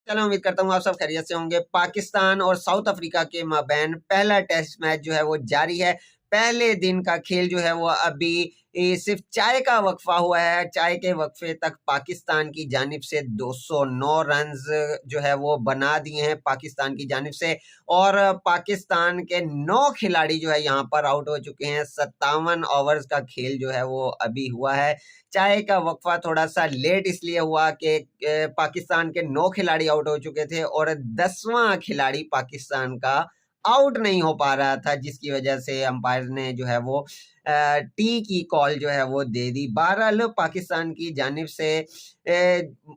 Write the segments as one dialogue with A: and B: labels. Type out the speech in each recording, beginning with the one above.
A: चलो उम्मीद करता हूँ आप सब खैरियत से होंगे। पाकिस्तान और साउथ अफ्रीका के माबैन पहला टेस्ट मैच जो है वो जारी है। पहले दिन का खेल जो है वो अभी सिर्फ चाय का वक्फा हुआ है। चाय के वक्फे तक पाकिस्तान की जानिब से 209 रन्स जो है वो बना दिए हैं पाकिस्तान की जानिब से, और पाकिस्तान के 9 खिलाड़ी जो है यहाँ पर आउट हो चुके हैं। 57 ओवर्स का खेल जो है वो अभी हुआ है। चाय का वक्फा थोड़ा सा लेट इसलिए हुआ कि पाकिस्तान के 9 खिलाड़ी आउट हो चुके थे और 10वां खिलाड़ी पाकिस्तान का आउट नहीं हो पा रहा था, जिसकी वजह से अंपायर ने जो है वो टी की कॉल जो है वो दे दी। बहरहाल पाकिस्तान की जानिब से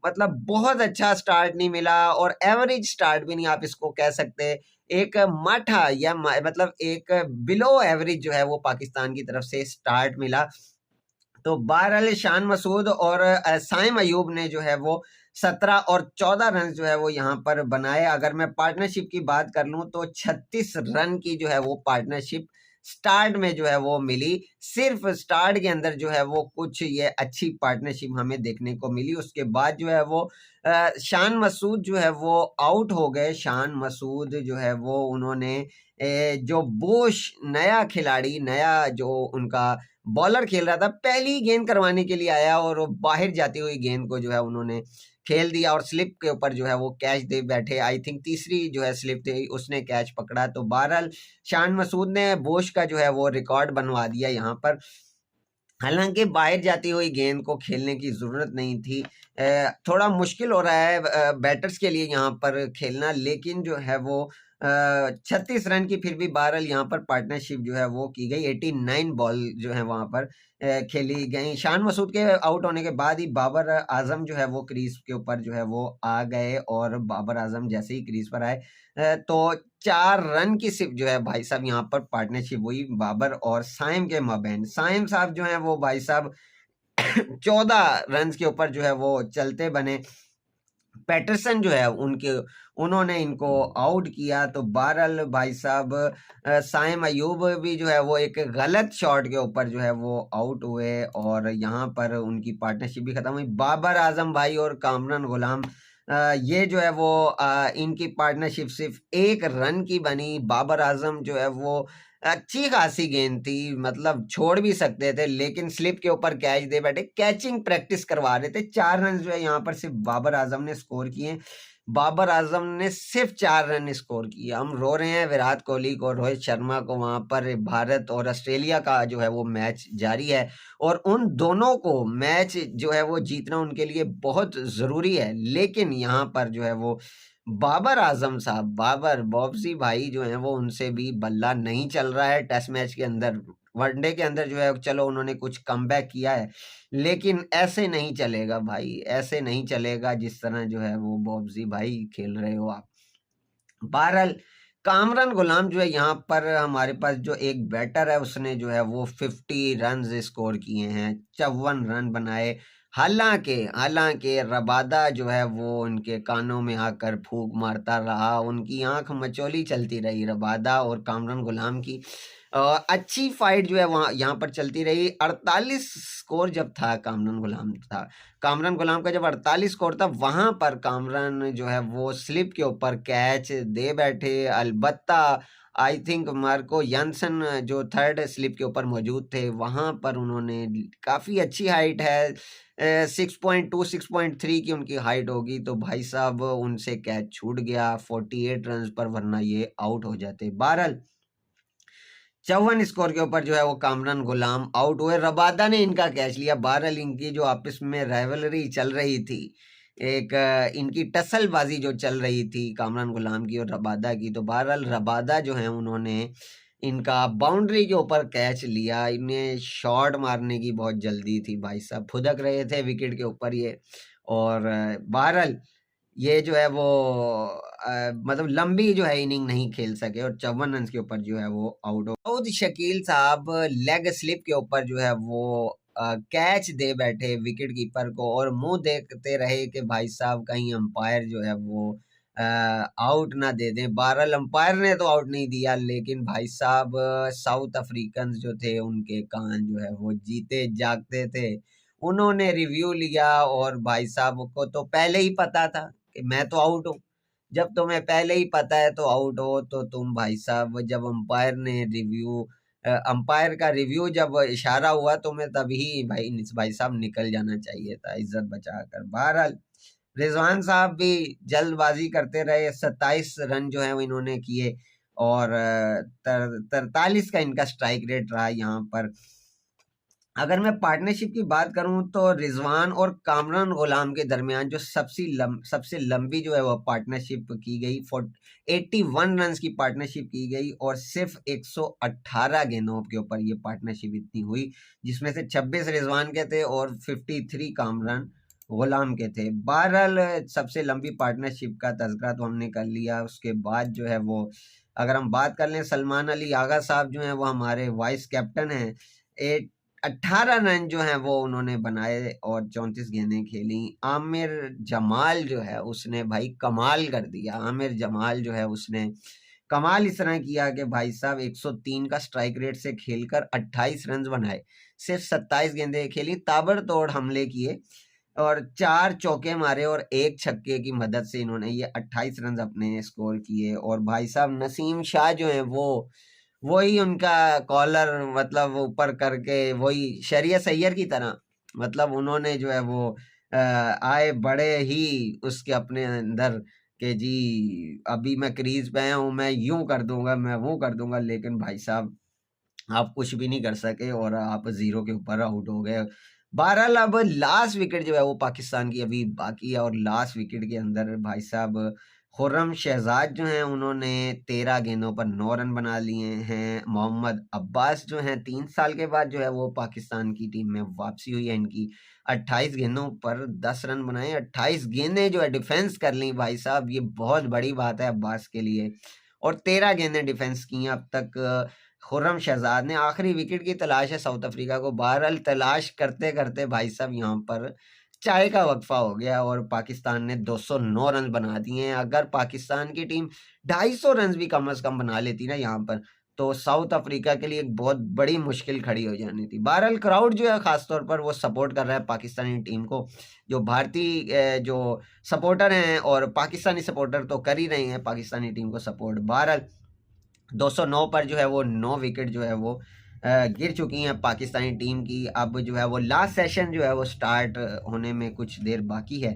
A: मतलब बहुत अच्छा स्टार्ट नहीं मिला और एवरेज स्टार्ट भी नहीं आप इसको कह सकते। एक माठा या मतलब एक बिलो एवरेज जो है वो पाकिस्तान की तरफ से स्टार्ट मिला। तो बहरहाल शान मसूद और साइम अयूब ने जो है वो 17 और 14 रन जो है वो यहाँ पर बनाए। अगर मैं पार्टनरशिप की बात कर लूं तो 36 रन की जो है वो पार्टनरशिप स्टार्ट में जो है वो मिली। सिर्फ स्टार्ट के अंदर जो है वो कुछ ये अच्छी पार्टनरशिप हमें देखने को मिली। उसके बाद जो है वो शान मसूद जो है वो आउट हो गए। शान मसूद जो है वो उन्होंने जो बोश नया खिलाड़ी, नया जो उनका बॉलर खेल रहा था, पहली गेंद करवाने के लिए आया और वो बाहर जाती हुई गेंद को जो है उन्होंने खेल दिया और स्लिप के ऊपर जो है वो कैच दे बैठे। आई थिंक तीसरी जो है स्लिप थी, उसने कैच पकड़ा। तो बहरहाल शान मसूद ने बोश का जो है वो रिकॉर्ड बनवा दिया यहाँ पर। हालांकि बाहर जाती हुई गेंद को खेलने की ज़रूरत नहीं थी। थोड़ा मुश्किल हो रहा है बैटर्स के लिए यहाँ पर खेलना, लेकिन जो है वो 36 रन की फिर भी बहरहाल यहाँ पर पार्टनरशिप जो है वो की गई। 89 बॉल जो है वहाँ पर खेली गई। शान मसूद के आउट होने के बाद ही बाबर आजम जो है वो क्रीज के ऊपर जो है वो आ गए, और बाबर आजम जैसे ही क्रीज पर आए तो 4 रन की सिर्फ जो है भाई साहब यहाँ पर पार्टनरशिप हुई बाबर और साइम के माबैन। साइम साहब जो है वो भाई साहब 14 रन के ऊपर जो है वो चलते बने। पैटरसन जो है उन्होंने इनको आउट किया। तो बहरहाल भाई साहब साइम अयूब भी जो है वो एक गलत शॉट के ऊपर जो है वो आउट हुए और यहाँ पर उनकी पार्टनरशिप भी खत्म हुई। बाबर आजम भाई और कामरान गुलाम ये जो है वो इनकी पार्टनरशिप सिर्फ 1 रन की बनी। बाबर आजम जो है वो अच्छी खासी गेंद थी, मतलब छोड़ भी सकते थे, लेकिन स्लिप के ऊपर कैच दे बैठे। कैचिंग प्रैक्टिस करवा रहे थे। 4 रन जो है यहाँ पर सिर्फ बाबर आजम ने स्कोर किए। बाबर आजम ने सिर्फ 4 रन स्कोर किए। हम रो रहे हैं विराट कोहली को, रोहित शर्मा को। वहां पर भारत और ऑस्ट्रेलिया का जो है वो मैच जारी है और उन दोनों को मैच जो है वो जीतना उनके लिए बहुत जरूरी है। लेकिन यहाँ पर जो है वो बाबर आजम साहब, बाबर बॉब्सी भाई जो हैं वो उनसे भी बल्ला नहीं चल रहा है टेस्ट मैच के अंदर। वनडे के अंदर जो है चलो उन्होंने कुछ कमबैक किया है, लेकिन ऐसे नहीं चलेगा भाई, ऐसे नहीं चलेगा जिस तरह जो है वो बॉब्सी भाई खेल रहे हो आप। बहरहाल कामरान गुलाम जो है यहाँ पर हमारे पास जो एक बैटर है उसने जो है वो 50 रन स्कोर किए हैं, 54 रन बनाए। हालांकि हालांकि रबादा जो है वो उनके कानों में आकर फूंक मारता रहा, उनकी आंख मचोली चलती रही रबादा और कामरान गुलाम की। अच्छी फाइट जो है वहाँ यहाँ पर चलती रही। 48 स्कोर जब था कामरान गुलाम का जब 48 स्कोर था, वहां पर कामरान जो है वो स्लिप के ऊपर कैच दे बैठे। अलबत्ता आई थिंक मार्को यानसन जो थर्ड स्लिप के ऊपर मौजूद थे, वहां पर उन्होंने काफी अच्छी हाइट है 6.2 6.3 की उनकी हाइट होगी, तो भाई साहब उनसे कैच छूट गया 48 रन पर, वरना ये आउट हो जाते। बहरहाल 54 स्कोर के ऊपर जो है वो कामरान गुलाम आउट हुए। रबादा ने इनका कैच लिया। बहरहाल इनकी जो आपस में राइवलरी चल रही थी, एक इनकी टसलबाजी जो चल रही थी कामरान गुलाम की और रबादा की, तो बहरहाल रबादा जो है उन्होंने इनका बाउंड्री के ऊपर कैच लिया। इन्हें शॉट मारने की बहुत जल्दी थी भाई साहब, फुदक रहे थे विकेट के ऊपर ये। और बहरहाल ये जो है वो मतलब लंबी जो है इनिंग नहीं खेल सके और 54 रन के ऊपर जो है वो आउट हो। दाऊद शकील साहब लेग स्लिप के ऊपर जो है वो कैच दे बैठे विकेट कीपर को और मुंह देखते रहे कि भाई साहब कहीं अंपायर जो है वो आउट ना दे दें। बहरहाल अंपायर ने तो आउट नहीं दिया, लेकिन भाई साहब साउथ अफ्रीकन जो थे उनके कान जो है वो जीते जागते थे। उन्होंने रिव्यू लिया और भाई साहब को तो पहले ही पता था कि मैं तो आउट हूँ। जब तुम्हें पहले ही पता है तो आउट हो, तो तुम भाई साहब जब अंपायर का रिव्यू जब इशारा हुआ तुम्हें, तभी भाई साहब निकल जाना चाहिए था इज्जत बचाकर। बहरहाल रिजवान साहब भी जल्दबाजी करते रहे, 27 रन जो है वो इन्होंने किए और 43 का इनका स्ट्राइक रेट रहा यहाँ पर। अगर मैं पार्टनरशिप की बात करूं तो रिजवान और कामरान गुलाम के दरमियान जो सबसे लंबी जो है वो पार्टनरशिप की गई, 81 रन की पार्टनरशिप की गई और सिर्फ 118 गेंदों के ऊपर ये पार्टनरशिप इतनी हुई, जिसमें से 26 रिजवान के थे और 53 कामरान गुलाम के थे। बहरहाल सबसे लंबी पार्टनरशिप का तज़किरा तो हमने कर लिया। उसके बाद जो है वो अगर हम बात कर लें, सलमान अली आगा साहब जो हैं वो हमारे वाइस कैप्टन हैं। 18 रन जो हैं वो उन्होंने बनाए और 34 गेंदें खेली। आमिर जमाल जो है उसने भाई कमाल कर दिया। आमिर जमाल जो है उसने कमाल इस तरह किया कि भाई साहब 103 का स्ट्राइक रेट से खेलकर 28 रन बनाए, सिर्फ 27 गेंदें खेली, ताबड़तोड़ हमले किए और 4 चौके मारे और 1 छक्के की मदद से इन्होंने ये 28 रन अपने स्कोर किए। और भाई साहब नसीम शाह जो है वो वही उनका कॉलर मतलब ऊपर करके वही शरिया सैयर की तरह, मतलब उन्होंने जो है वो आए बड़े ही उसके अपने अंदर कि जी अभी मैं क्रीज पे हूँ, मैं यूं कर दूंगा, मैं वो कर दूंगा, लेकिन भाई साहब आप कुछ भी नहीं कर सके और आप 0 के ऊपर आउट हो गए। बहरहाल अब लास्ट विकेट जो है वो पाकिस्तान की अभी बाकी है और लास्ट विकेट के अंदर भाई साहब खुर्रम शहजाद जो हैं उन्होंने 13 गेंदों पर 9 रन बना लिए हैं। मोहम्मद अब्बास जो हैं 3 साल के बाद जो है वो पाकिस्तान की टीम में वापसी हुई है इनकी, 28 गेंदों पर 10 रन बनाए, 28 गेंदें जो है डिफेंस कर ली भाई साहब, ये बहुत बड़ी बात है अब्बास के लिए। और 13 गेंदें डिफेंस की हैं अब तक। खुर्रम शहजाद ने आखिरी विकेट की तलाश है साउथ अफ्रीका को। बहरहाल तलाश करते करते भाई साहब यहाँ पर चाय का वक्फा हो गया और पाकिस्तान ने 209 रन बना दिए हैं। अगर पाकिस्तान की टीम 250 रन भी कम से कम बना लेती ना यहाँ पर, तो साउथ अफ्रीका के लिए एक बहुत बड़ी मुश्किल खड़ी हो जानी थी। बहरहाल क्राउड जो है खासतौर पर वो सपोर्ट कर रहा है पाकिस्तानी टीम को। जो भारतीय जो सपोर्टर हैं और पाकिस्तानी सपोर्टर तो कर ही रहे हैं पाकिस्तानी टीम को सपोर्ट। बहरहाल 209 पर जो है वो 9 विकेट जो है वो गिर चुकी हैं पाकिस्तानी टीम की। अब जो है वो लास्ट सेशन जो है वो स्टार्ट होने में कुछ देर बाकी है।